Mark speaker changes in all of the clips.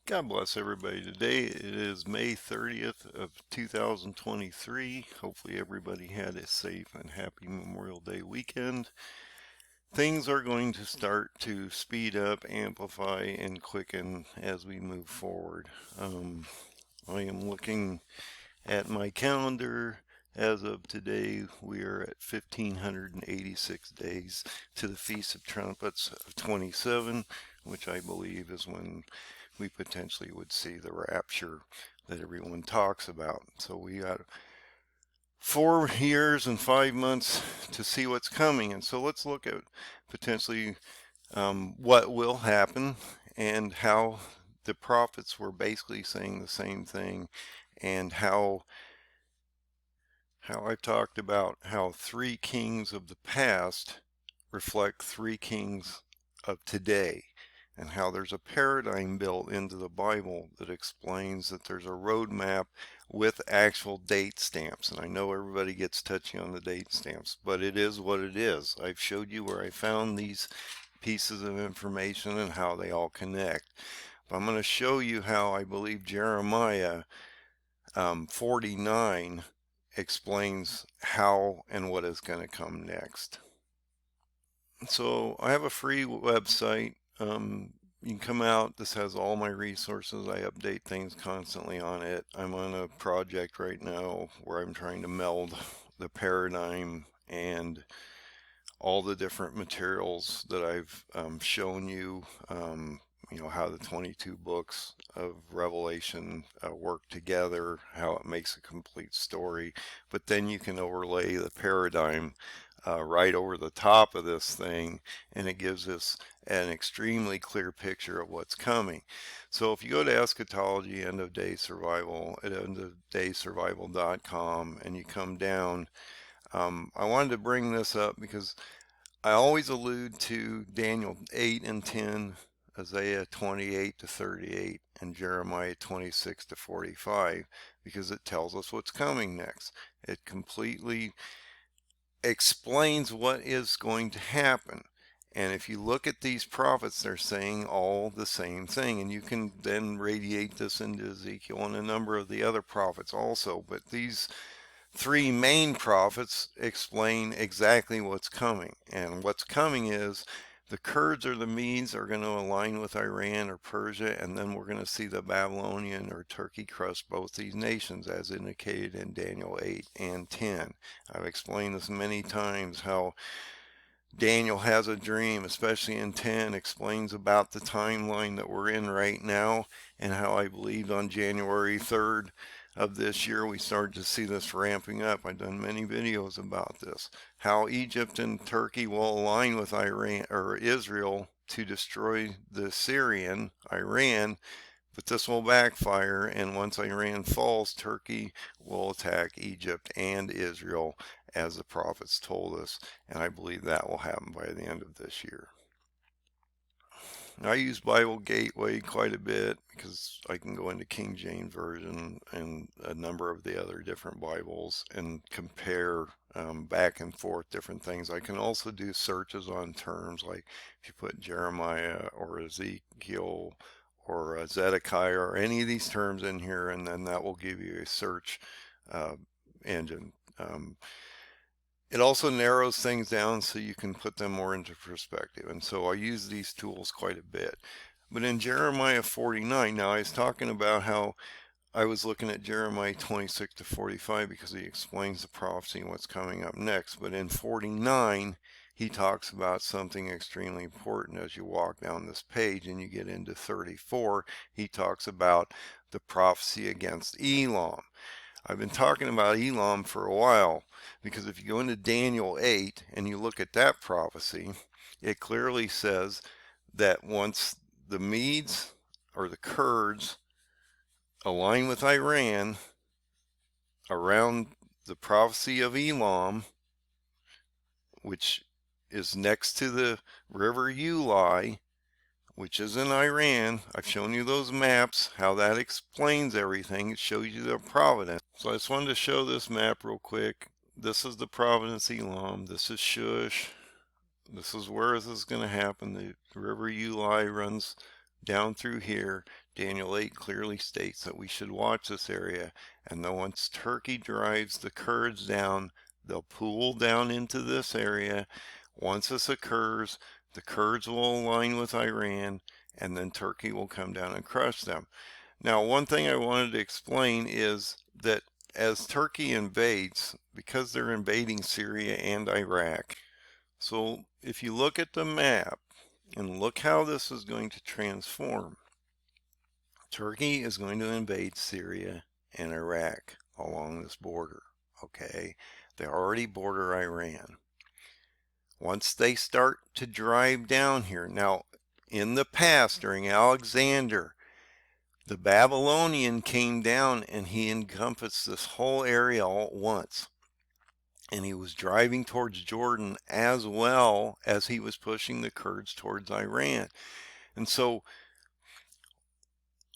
Speaker 1: God bless everybody. Today it is May 30th of 2023. Hopefully everybody had a safe and happy Memorial Day weekend. Things are going to start to speed up, amplify, and quicken as we move forward. I am looking at my calendar. As of today, we are at 1,586 days to the Feast of Trumpets of 27, which I believe is when we potentially would see the rapture that everyone talks about. So we got 4 years and 5 months to see what's coming. And so let's look at potentially what will happen and how the prophets were basically saying the same thing, and how I've talked about how 3 kings of the past reflect 3 kings of today, and how there's a paradigm built into the Bible that explains that there's a roadmap with actual date stamps. And I know everybody gets touchy on the date stamps, but it is what it is. I've showed you where I found these pieces of information and how they all connect. But I'm going to show you how I believe Jeremiah 49 explains how and what is going to come next. So I have a free website. You can come out. This has all my resources. I update things constantly on it. I'm on a project right now where I'm trying to meld the paradigm and all the different materials that I've shown you. How the 22 books of Revelation work together, how it makes a complete story. But then you can overlay the paradigm right over the top of this thing, and it gives us an extremely clear picture of what's coming. So if you go to eschatology, end of day survival at endofdaysurvival.com, and you come down, I wanted to bring this up because I always allude to Daniel 8 and 10, Isaiah 28 to 38, and Jeremiah 26 to 45, because it tells us what's coming next. It completely explains what is going to happen. And if you look at these prophets, they're saying all the same thing. And you can then radiate this into Ezekiel and a number of the other prophets also. But these 3 main prophets explain exactly what's coming. And what's coming is the Kurds or the Medes are going to align with Iran or Persia, and then we're going to see the Babylonian or Turkey crush both these nations, as indicated in Daniel 8 and 10. I've explained this many times, how Daniel has a dream, especially in 10, explains about the timeline that we're in right now, and how I believed on January 3rd of this year we started to see this ramping up. I've done many videos about this, how Egypt and Turkey will align with Iran or Israel to destroy the Syrian Iran, but this will backfire, and once Iran falls, Turkey will attack Egypt and Israel, as the prophets told us, and I believe that will happen by the end of this year. I use Bible Gateway quite a bit because I can go into King James Version and a number of the other different Bibles and compare back and forth different things. I can also do searches on terms, like if you put Jeremiah or Ezekiel or Zedekiah or any of these terms in here, and then that will give you a search engine. It also narrows things down so you can put them more into perspective. And so I use these tools quite a bit. But in Jeremiah 49, now I was talking about how I was looking at Jeremiah 26 to 45 because he explains the prophecy and what's coming up next. But in 49, he talks about something extremely important as you walk down this page, and you get into 34. He talks about the prophecy against Elam. I've been talking about Elam for a while, because if you go into Daniel 8 and you look at that prophecy, it clearly says that once the Medes or the Kurds align with Iran around the prophecy of Elam, which is next to the river Ulai, which is in Iran. I've shown you those maps, how that explains everything. It shows you the providence. So I just wanted to show this map real quick. This is the providence Elam. This is Shush. This is where this is going to happen. The river Ulai runs down through here, Daniel 8 clearly states that we should watch this area. And then once Turkey drives the Kurds down, they'll pool down into this area. Once this occurs, the Kurds will align with Iran, and then Turkey will come down and crush them. Now, one thing I wanted to explain is that as Turkey invades, because they're invading Syria and Iraq, so if you look at the map and look how this is going to transform, Turkey is going to invade Syria and Iraq along this border, okay? They already border Iran. Once they start to drive down here, now in the past during Alexander, the Babylonian came down and he encompassed this whole area all at once. And he was driving towards Jordan as well as he was pushing the Kurds towards Iran. And so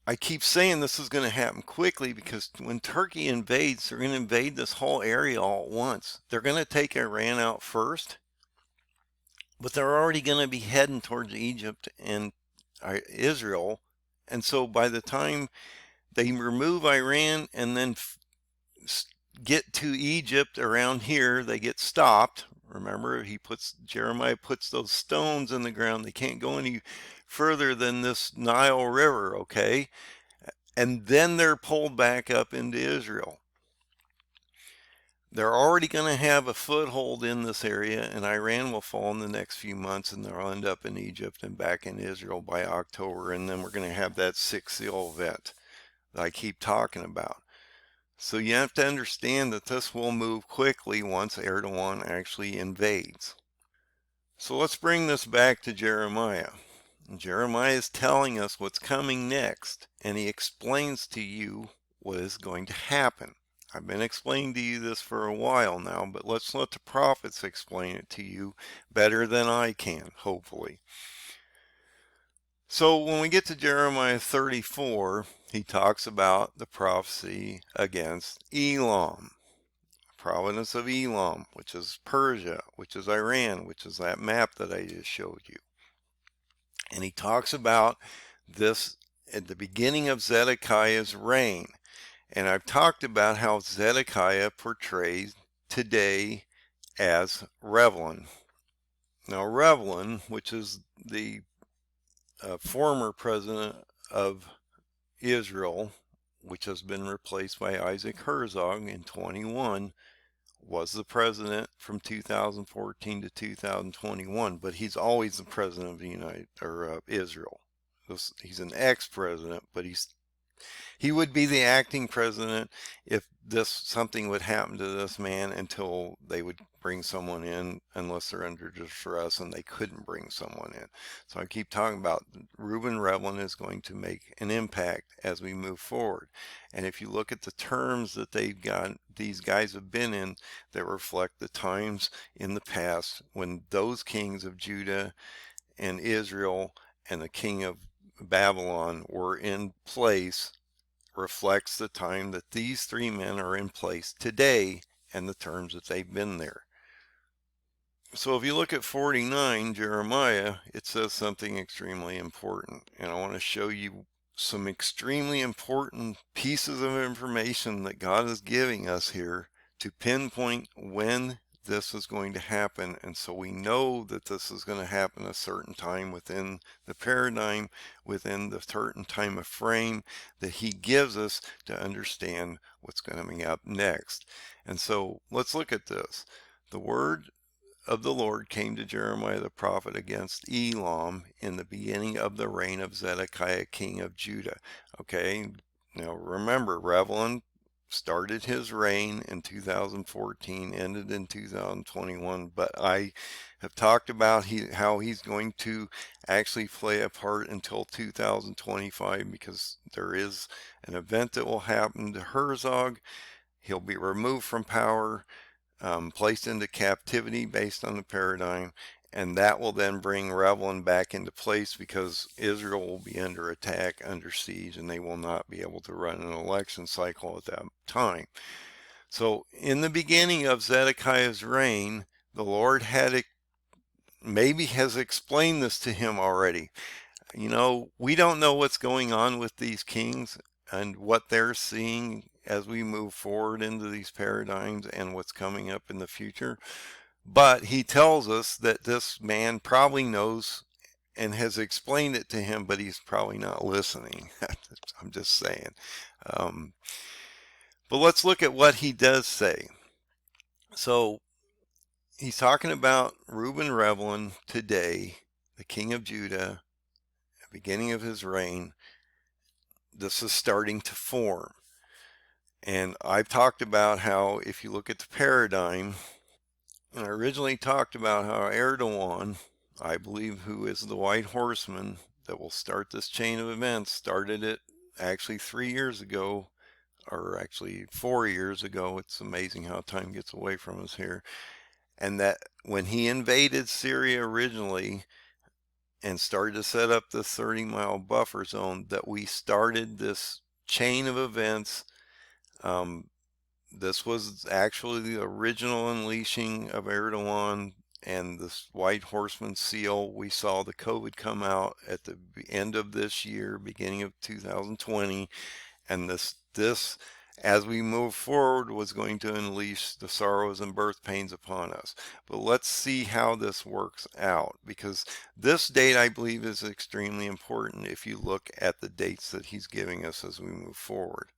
Speaker 1: I keep saying this is going to happen quickly because when Turkey invades, they're going to invade this whole area all at once. They're going to take Iran out first, but they're already going to be heading towards Egypt and Israel. And so by the time they remove Iran and then get to Egypt around here, they get stopped. Remember, Jeremiah puts those stones in the ground. They can't go any further than this Nile River, okay? And then they're pulled back up into Israel. They're already going to have a foothold in this area, and Iran will fall in the next few months, and they'll end up in Egypt and back in Israel by October, and then we're going to have that sixth seal event that I keep talking about. So you have to understand that this will move quickly once Erdogan actually invades. So let's bring this back to Jeremiah. Jeremiah is telling us what's coming next, and he explains to you what is going to happen. I've been explaining to you this for a while now, but let's let the prophets explain it to you better than I can, hopefully. So when we get to Jeremiah 34, he talks about the prophecy against Elam, province of Elam, which is Persia, which is Iran, which is that map that I just showed you. And he talks about this at the beginning of Zedekiah's reign. And I've talked about how Zedekiah portrays today as Revlin. Now Revlin, which is the former president of Israel, which has been replaced by Isaac Herzog in 21, was the president from 2014 to 2021, but he's always the president of the Israel. He's an ex-president, but he would be the acting president if something would happen to this man until they would bring someone in, unless they're under distress and they couldn't bring someone in. So I keep talking about Reuben Revlin is going to make an impact as we move forward. And if you look at the terms that these guys have been in, that reflect the times in the past when those kings of Judah and Israel and the king of Babylon were in place, reflects the time that these three men are in place today and the terms that they've been there. So if you look at 49, Jeremiah, it says something extremely important. And I want to show you some extremely important pieces of information that God is giving us here to pinpoint when this is going to happen. And so we know that this is going to happen a certain time within the paradigm, within the certain time of frame that he gives us to understand what's coming up next. And so let's look at this. The word of the Lord came to Jeremiah the prophet against Elam in the beginning of the reign of Zedekiah king of Judah. Okay, now remember, Revlin started his reign in 2014, ended in 2021, but I have talked about how he's going to actually play a part until 2025, because there is an event that will happen to Herzog. He'll be removed from power, placed into captivity based on the paradigm, and that will then bring Revlin back into place, because Israel will be under attack, under siege, and they will not be able to run an election cycle at that time. So in the beginning of Zedekiah's reign, the Lord has explained this to him already. You know, we don't know what's going on with these kings and what they're seeing as we move forward into these paradigms and what's coming up in the future. But he tells us that this man probably knows and has explained it to him, but he's probably not listening. I'm just saying. Um, but let's look at what he does say. So he's talking about Reuben Revlin today, the king of Judah, beginning of his reign. This is starting to form. And I've talked about how if you look at the paradigm, and I originally talked about how Erdogan, I believe, who is the white horseman that will start this chain of events, started it actually 3 years ago, or actually 4 years ago. It's amazing how time gets away from us here. And that when he invaded Syria originally and started to set up the 30-mile buffer zone, that we started this chain of events. This was actually the original unleashing of Erdogan and this white horseman seal. We saw the COVID come out at the end of this year, beginning of 2020, and this as we move forward was going to unleash the sorrows and birth pains upon us. But let's see how this works out, because this date, I believe, is extremely important if you look at the dates that he's giving us as we move forward.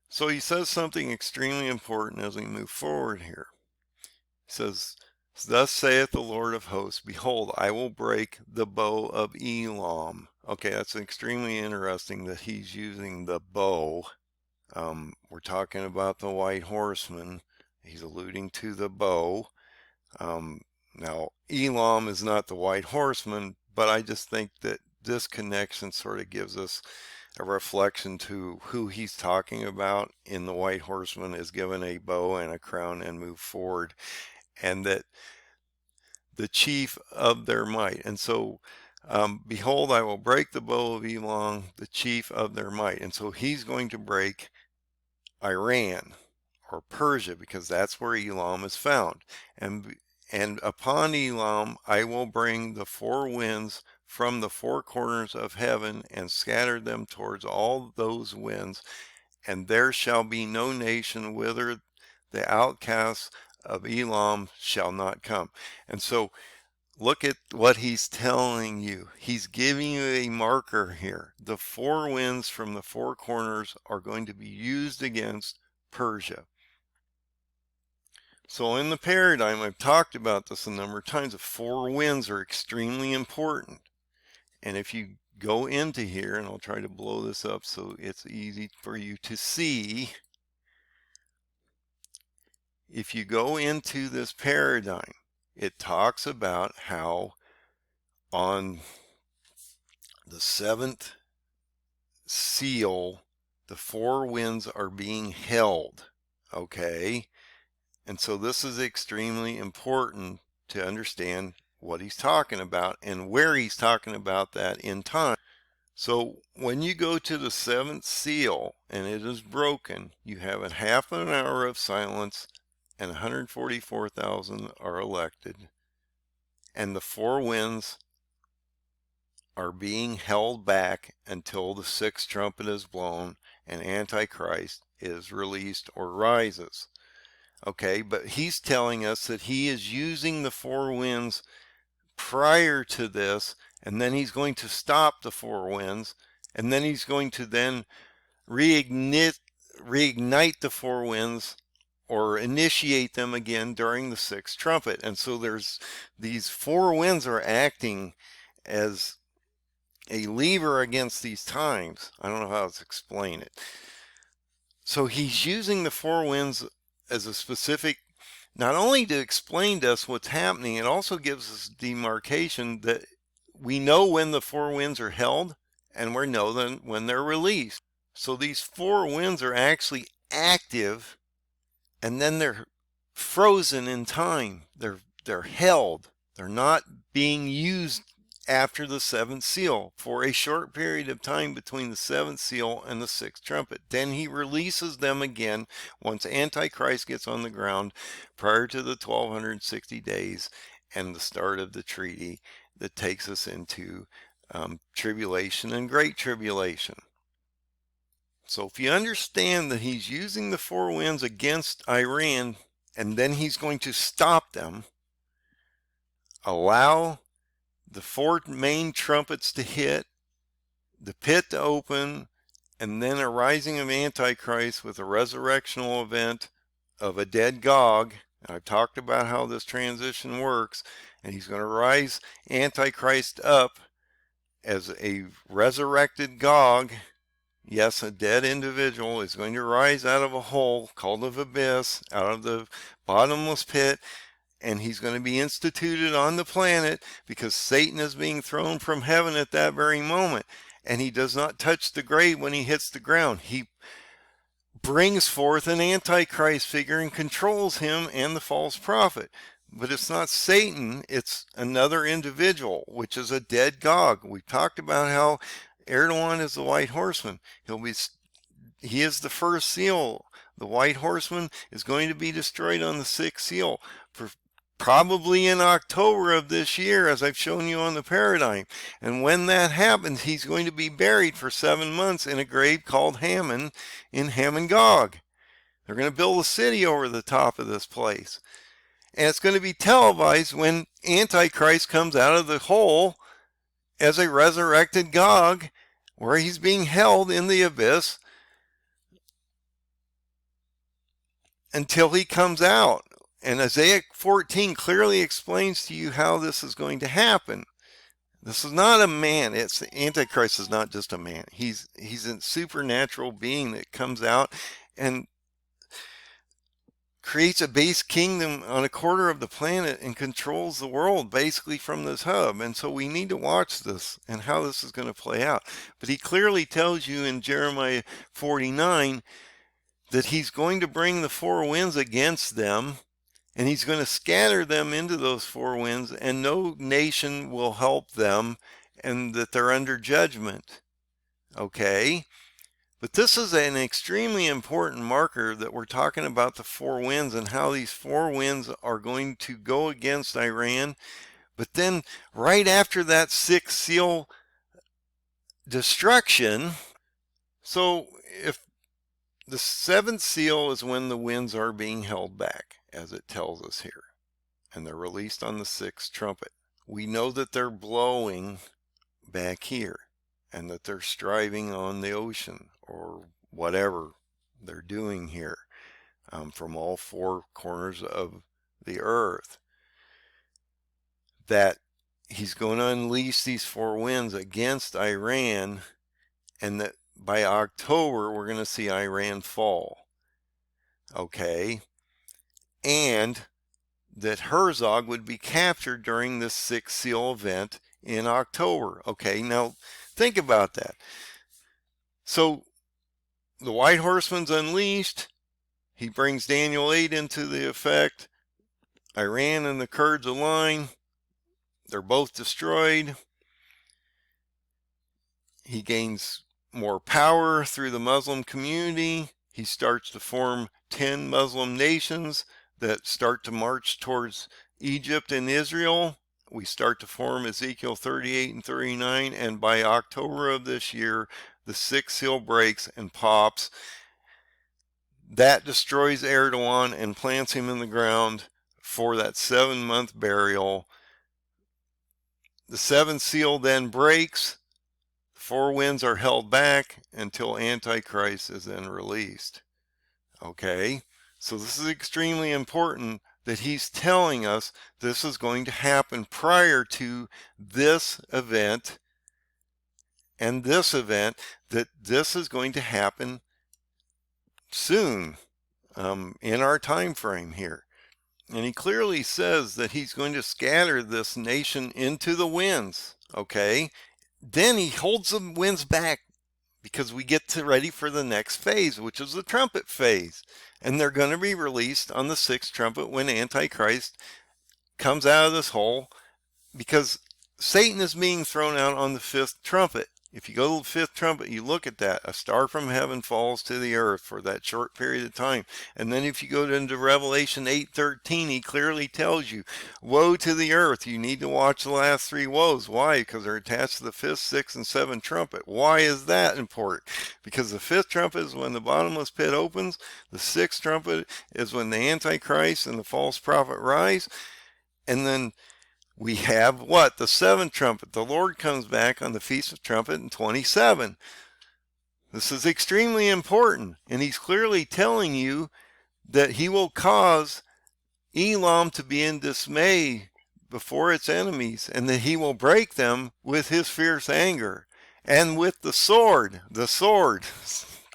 Speaker 1: So he says something extremely important as we move forward here. He says, "Thus saith the Lord of hosts, behold, I will break the bow of Elam." Okay, that's extremely interesting that he's using the bow. We're talking about the white horseman. He's alluding to the bow. Now, Elam is not the white horseman, but I just think that this connection sort of gives us a reflection to who he's talking about in the white horseman is given a bow and a crown and move forward, and that the chief of their might. And so, behold, I will break the bow of Elam, the chief of their might. And so he's going to break Iran or Persia, because that's where Elam is found. And upon Elam I will bring the four winds from the four corners of heaven and scatter them towards all those winds, and there shall be no nation whither the outcasts of Elam shall not come. And so look at what he's telling you. He's giving you a marker here. The four winds from the four corners are going to be used against Persia. So in the paradigm, I've talked about this a number of times. The four winds are extremely important. And if you go into here, and I'll try to blow this up so it's easy for you to see. If you go into this paradigm, it talks about how on the seventh seal, the four winds are being held. Okay? And so this is extremely important to understand what he's talking about and where he's talking about that in time. So when you go to the seventh seal and it is broken, you have a half an hour of silence and 144,000 are elected, and the four winds are being held back until the sixth trumpet is blown and Antichrist is released or rises. Okay, but he's telling us that he is using the four winds prior to this, and then he's going to stop the four winds, and then he's going to then reignite the four winds or initiate them again during the sixth trumpet. And so there's these four winds are acting as a lever against these times. I don't know how to explain it. So he's using the four winds as a specific, not only to explain to us what's happening, it also gives us demarcation that we know when the four winds are held and we know then when they're released. So these four winds are actually active, and then they're frozen in time. They're held. They're not being used after the seventh seal for a short period of time between the seventh seal and the sixth trumpet. Then he releases them again once Antichrist gets on the ground prior to the 1260 days and the start of the treaty that takes us into tribulation and great tribulation. So if you understand that he's using the four winds against Iran, and then he's going to stop them, allow the four main trumpets to hit, the pit to open, and then a rising of Antichrist with a resurrectional event of a dead Gog. I've talked about how this transition works, and he's going to rise Antichrist up as a resurrected Gog. Yes, a dead individual is going to rise out of a hole called the abyss, out of the bottomless pit, and he's going to be instituted on the planet because Satan is being thrown from heaven at that very moment. And he does not touch the grave when he hits the ground. He brings forth an Antichrist figure and controls him and the false prophet. But it's not Satan, it's another individual, which is a dead Gog. We've talked about how Erdogan is the white horseman. He is the first seal. The white horseman is going to be destroyed on the sixth seal, probably in October of this year, as I've shown you on the paradigm. And when that happens, he's going to be buried for 7 months in a grave called Hammon in Hammon Gog. They're going to build a city over the top of this place. And it's going to be televised when Antichrist comes out of the hole as a resurrected Gog, where he's being held in the abyss until he comes out. And Isaiah 14 clearly explains to you how this is going to happen. This is not a man. Antichrist is not just a man. He's a supernatural being that comes out and creates a base kingdom on a quarter of the planet and controls the world basically from this hub. And so we need to watch this and how this is going to play out. But he clearly tells you in Jeremiah 49 that he's going to bring the four winds against them, and he's going to scatter them into those four winds, and no nation will help them, and that they're under judgment. Okay? But this is an extremely important marker that we're talking about the four winds and how these four winds are going to go against Iran. But then right after that sixth seal destruction, so if the seventh seal is when the winds are being held back, as it tells us here, and they're released on the sixth trumpet. We know that they're blowing back here, and that they're striving on the ocean, or whatever they're doing here, from all four corners of the earth. That he's going to unleash these four winds against Iran, and that by October we're going to see Iran fall. Okay? And that Herzog would be captured during this sixth seal event in October. Okay, now think about that. So the white horseman's unleashed. He brings Daniel 8 into the effect. Iran and the Kurds align. They're both destroyed. He gains more power through the Muslim community. He starts to form 10 Muslim nations that start to march towards Egypt and Israel. We start to form Ezekiel 38 and 39, and by October of this year, the sixth seal breaks and pops. That destroys Erdogan and plants him in the ground for that 7-month burial. The seventh seal then breaks. Four winds are held back until Antichrist is then released. Okay? So this is extremely important that he's telling us this is going to happen prior to this event and this event, that this is going to happen soon, in our time frame here. And he clearly says that he's going to scatter this nation into the winds. Okay? Then he holds the winds back because we get ready for the next phase, which is the trumpet phase. And they're going to be released on the sixth trumpet when Antichrist comes out of this hole, because Satan is being thrown out on the fifth trumpet. If you go to the fifth trumpet, you look at that. A star from heaven falls to the earth for that short period of time. And then if you go into Revelation 8:13, he clearly tells you, woe to the earth. You need to watch the last three woes. Why? Because they're attached to the fifth, sixth, and seventh trumpet. Why is that important? Because the fifth trumpet is when the bottomless pit opens. The sixth trumpet is when the Antichrist and the false prophet rise. And then we have what? The seventh trumpet. The Lord comes back on the Feast of Trumpet in 27. This is extremely important. And he's clearly telling you that he will cause Elam to be in dismay before its enemies, and that he will break them with his fierce anger and with the sword. The sword.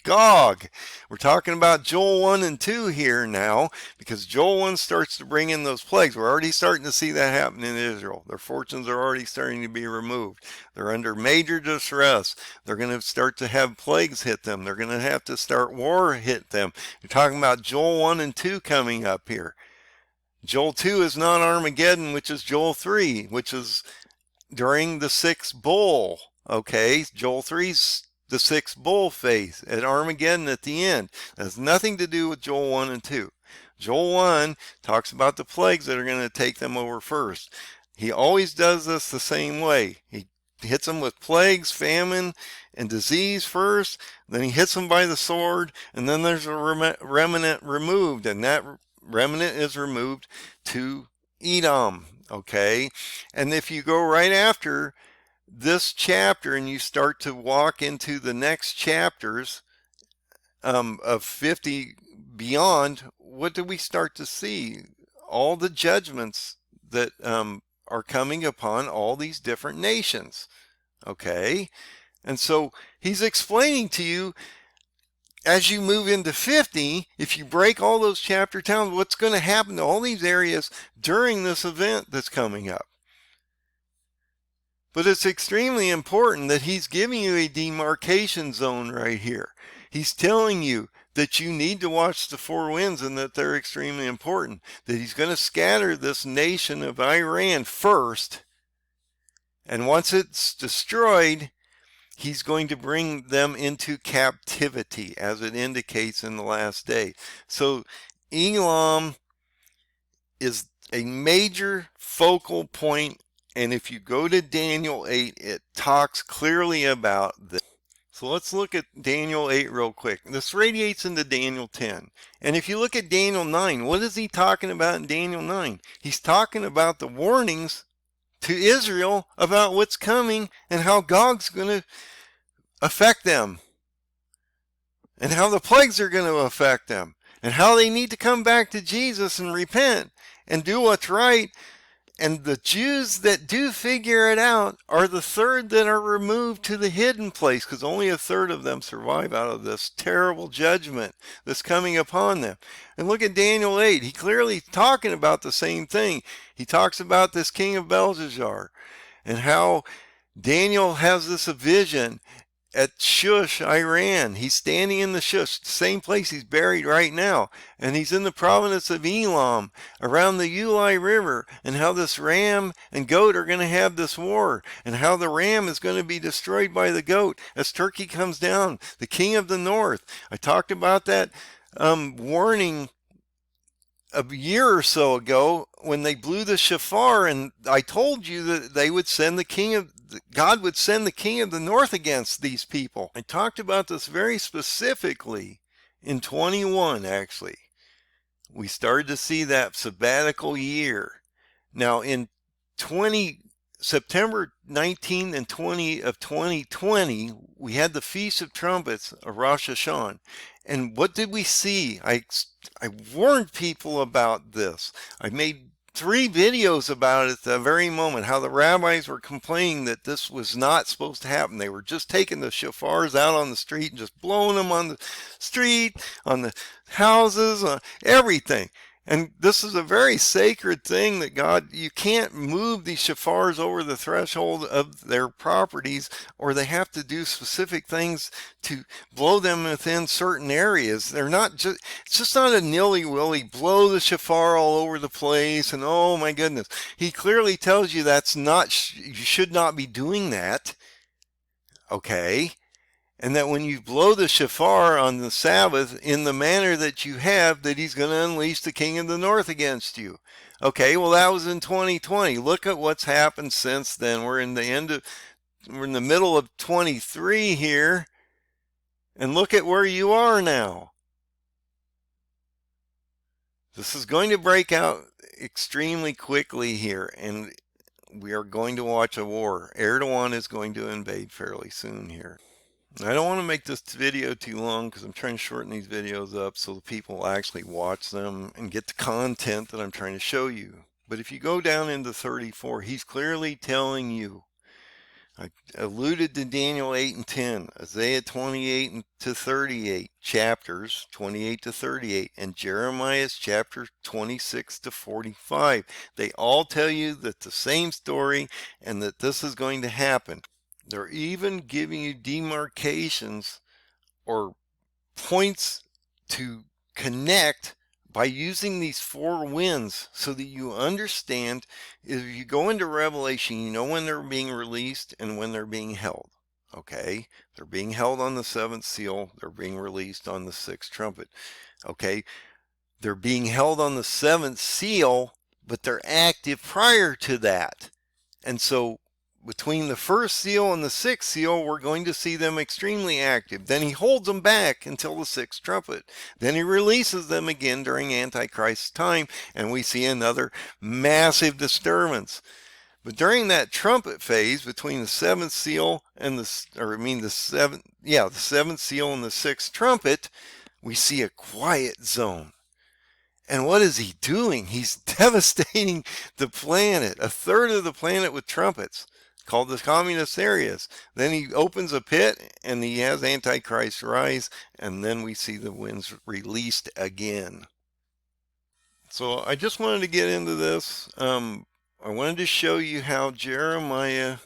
Speaker 1: Gog. We're talking about Joel 1 and 2 here now, because Joel 1 starts to bring in those plagues. We're already starting to see that happen in Israel. Their fortunes are already starting to be removed. They're under major distress. They're going to start to have plagues hit them. They're going to have to start war hit them. You're talking about Joel 1 and 2 coming up here. Joel 2 is not Armageddon, which is Joel 3, which is during the sixth bowl. Okay, Joel 3's the sixth bull phase at Armageddon at the end. It has nothing to do with Joel 1 and 2. Joel 1 talks about the plagues that are going to take them over first. He always does this the same way. He hits them with plagues, famine, and disease first. Then he hits them by the sword, and then there's a remnant removed, and that remnant is removed to Edom. Okay, and if you go right after this chapter and you start to walk into the next chapters of 50 beyond, what do we start to see? All the judgments that are coming upon all these different nations. Okay, and so he's explaining to you, as you move into 50, if you break all those chapter towns, what's going to happen to all these areas during this event that's coming up. But it's extremely important that he's giving you a demarcation zone right here. He's telling you that you need to watch the four winds and that they're extremely important. That he's going to scatter this nation of Iran first. And once it's destroyed, he's going to bring them into captivity, as it indicates in the last day. So Elam is a major focal point. And if you go to Daniel 8, it talks clearly about this. So let's look at Daniel 8 real quick. This radiates into Daniel 10. And if you look at Daniel 9, what is he talking about in Daniel 9? He's talking about the warnings to Israel about what's coming and how Gog's going to affect them. And how the plagues are going to affect them. And how they need to come back to Jesus and repent and do what's right. And the Jews that do figure it out are the third that are removed to the hidden place, because only a third of them survive out of this terrible judgment that's coming upon them. And look at Daniel 8. He clearly talking about the same thing. He talks about this king of Belshazzar and how Daniel has this vision at Shush, Iran. He's standing in the Shush, the same place he's buried right now. And he's in the province of Elam, around the Ulai River, and how this ram and goat are going to have this war, and how the ram is going to be destroyed by the goat as Turkey comes down, the king of the north. I talked about that warning a year or so ago when they blew the shofar, and I told you that they would send God would send the king of the north against these people. I talked about this very specifically in 21, actually. We started to see that sabbatical year. Now in September 19 and 20 of 2020, we had the Feast of Trumpets of Rosh Hashanah. And what did we see? I warned people about this. I made 3 videos about it at the very moment, how the rabbis were complaining that this was not supposed to happen. They were just taking the shofars out on the street and just blowing them on the street, on the houses, on everything. And this is a very sacred thing that God, you can't move these shofars over the threshold of their properties, or they have to do specific things to blow them within certain areas. They're not just, it's just not a nilly-willy blow the shofar all over the place and oh my goodness. He clearly tells you that's not, you should not be doing that. Okay? And that when you blow the shofar on the Sabbath in the manner that you have, that he's going to unleash the king of the north against you. Okay, well, that was in 2020. Look at what's happened since then. We're in the middle of 23 here, and look at where you are now. This is going to break out extremely quickly here, and we are going to watch a war. Erdogan is going to invade fairly soon here. I don't want to make this video too long because I'm trying to shorten these videos up so the people will actually watch them and get the content that I'm trying to show you. But if you go down into 34, he's clearly telling you, I alluded to Daniel 8 and 10, Isaiah 28 to 38, chapters 28 to 38, and Jeremiah's chapter 26 to 45. They all tell you that the same story and that this is going to happen. They're even giving you demarcations or points to connect by using these four winds so that you understand. If you go into Revelation, you know when they're being released and when they're being held. Okay, they're being held on the seventh seal, they're being released on the sixth trumpet. Okay, they're being held on the seventh seal, but they're active prior to that. And so between the first seal and the sixth seal, we're going to see them extremely active. Then he holds them back until the sixth trumpet. Then he releases them again during Antichrist's time, and we see another massive disturbance. But during that trumpet phase between the seventh seal and the seventh seal and the sixth trumpet, we see a quiet zone. And what is he doing? He's devastating the planet, a third of the planet with trumpets, called the communist areas. Then he opens a pit and he has Antichrist rise, and then we see the winds released again. So I just wanted to get into this. I wanted to show you how Jeremiah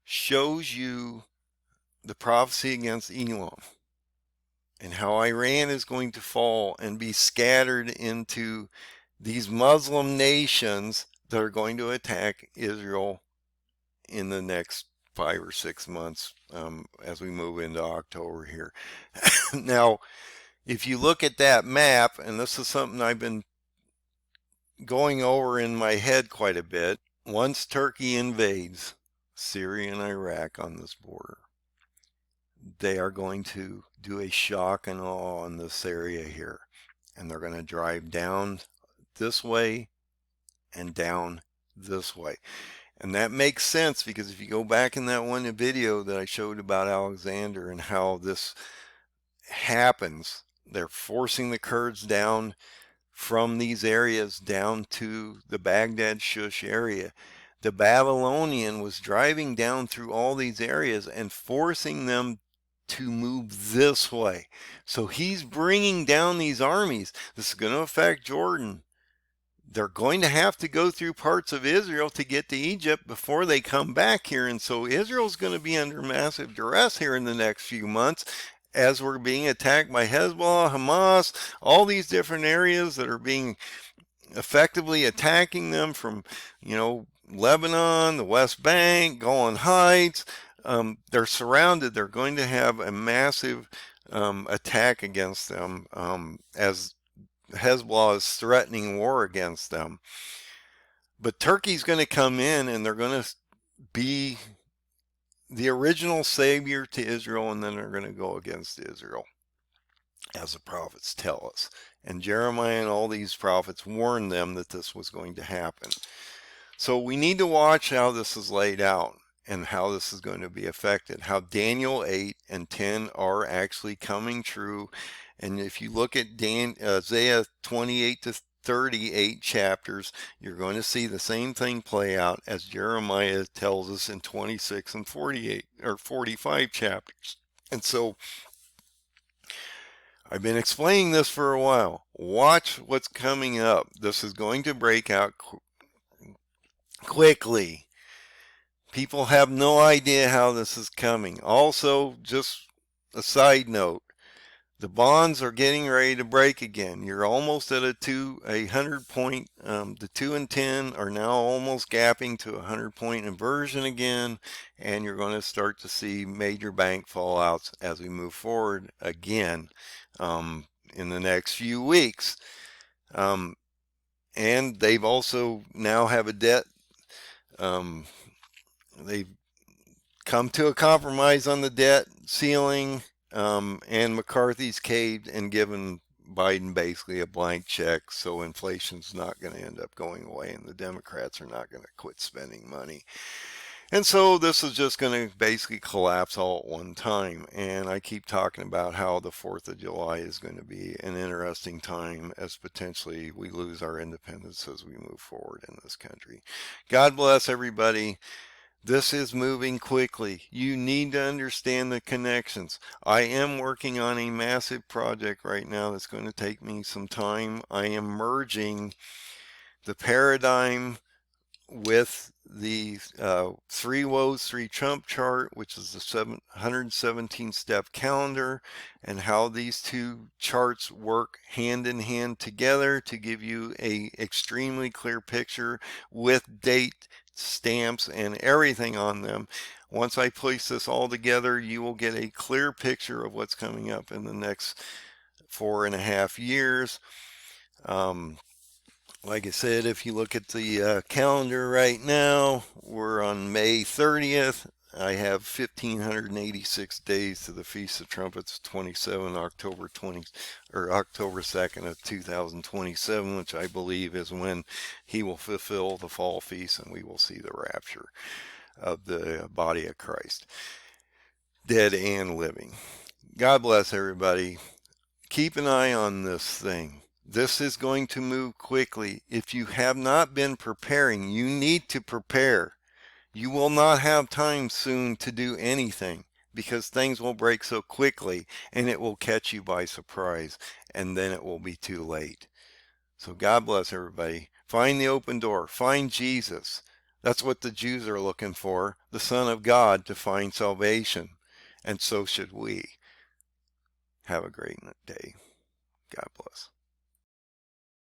Speaker 1: shows you the prophecy against Elam, and how Iran is going to fall and be scattered into these Muslim nations that are going to attack Israel in the next 5 or 6 months, as we move into October here. Now, if you look at that map, and this is something I've been going over in my head quite a bit, once Turkey invades Syria and Iraq on this border, they are going to do a shock and awe on this area here. And they're going to drive down this way and down this way. And that makes sense, because if you go back in that one video that I showed about Alexander and how this happens, they're forcing the Kurds down from these areas down to the Baghdad Shush area. The Babylonian was driving down through all these areas and forcing them to move this way. So he's bringing down these armies. This is going to affect Jordan. They're going to have to go through parts of Israel to get to Egypt before they come back here. And so Israel's going to be under massive duress here in the next few months, as we're being attacked by Hezbollah, Hamas, all these different areas that are being effectively attacking them from, Lebanon, the West Bank, Golan Heights. They're surrounded. They're going to have a massive attack against them, as Hezbollah is threatening war against them. But Turkey's going to come in, and they're going to be the original savior to Israel, and then they're going to go against Israel, as the prophets tell us. And Jeremiah and all these prophets warned them that this was going to happen. So we need to watch how this is laid out and how this is going to be affected, how Daniel 8 and 10 are actually coming true. And if you look at Isaiah 28 to 38 chapters, you're going to see the same thing play out as Jeremiah tells us in 26 and 48 or 45 chapters. And so I've been explaining this for a while. Watch what's coming up. This is going to break out quickly. People have no idea how this is coming. Also, just a side note, The bonds are getting ready to break again. You're almost at a 100 point. The 2 and 10 are now almost gapping to a 100-point inversion again, and you're going to start to see major bank fallouts as we move forward again in the next few weeks. And they've also now have a debt. They've come to a compromise on the debt ceiling, and McCarthy's caved and given Biden basically a blank check, so inflation's not going to end up going away, and the Democrats are not going to quit spending money. And so this is just going to basically collapse all at one time. And I keep talking about how the 4th of July is going to be an interesting time as potentially we lose our independence as we move forward in this country. God bless everybody. This is moving quickly. You need to understand the connections. I am working on a massive project right now that's going to take me some time. I am merging the paradigm with the 3 woes, 3 Trump chart, which is the 117-step calendar, and how these two charts work hand in hand together to give you a extremely clear picture with date stamps and everything on them. Once I place this all together, you will get a clear picture of what's coming up in the next 4.5 years. Like I said, if you look at the calendar right now, we're on May 30th. I have 1,586 days to the Feast of Trumpets, 27 October 20 or October 2nd of 2027, which I believe is when he will fulfill the fall feast and we will see the rapture of the body of Christ, dead and living. God bless everybody. Keep an eye on this thing. This is going to move quickly. If you have not been preparing, you need to prepare. You will not have time soon to do anything because things will break so quickly and it will catch you by surprise, and then it will be too late. So God bless everybody. Find the open door. Find Jesus. That's what the Jews are looking for, the Son of God, to find salvation. And so should we. Have a great day. God bless.